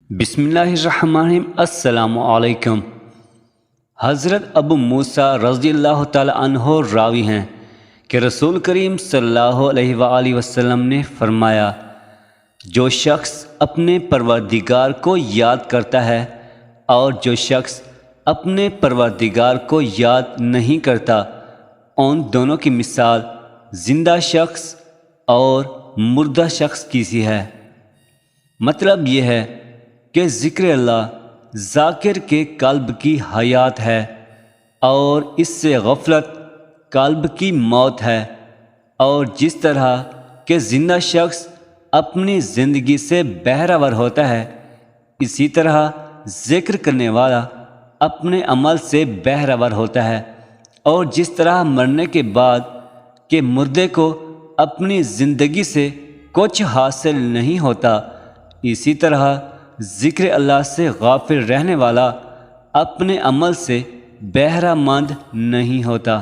بسم اللہ الرحمن الرحیم۔ السلام علیکم۔ حضرت ابو موسیٰ رضی اللہ تعالی عنہ راوی ہیں کہ رسول کریم صلی اللہ علیہ وآلہ وسلم نے فرمایا، جو شخص اپنے پروردگار کو یاد کرتا ہے اور جو شخص اپنے پروردگار کو یاد نہیں کرتا، ان دونوں کی مثال زندہ شخص اور مردہ شخص کی سی ہے۔ مطلب یہ ہے کہ ذکر اللہ ذاکر کے قلب کی حیات ہے اور اس سے غفلت قلب کی موت ہے، اور جس طرح کہ زندہ شخص اپنی زندگی سے بہرہ ہوتا ہے، اسی طرح ذکر کرنے والا اپنے عمل سے بہرہ ہوتا ہے، اور جس طرح مرنے کے بعد کہ مردے کو اپنی زندگی سے کچھ حاصل نہیں ہوتا، اسی طرح ذکر اللہ سے غافل رہنے والا اپنے عمل سے بہرہ مند نہیں ہوتا۔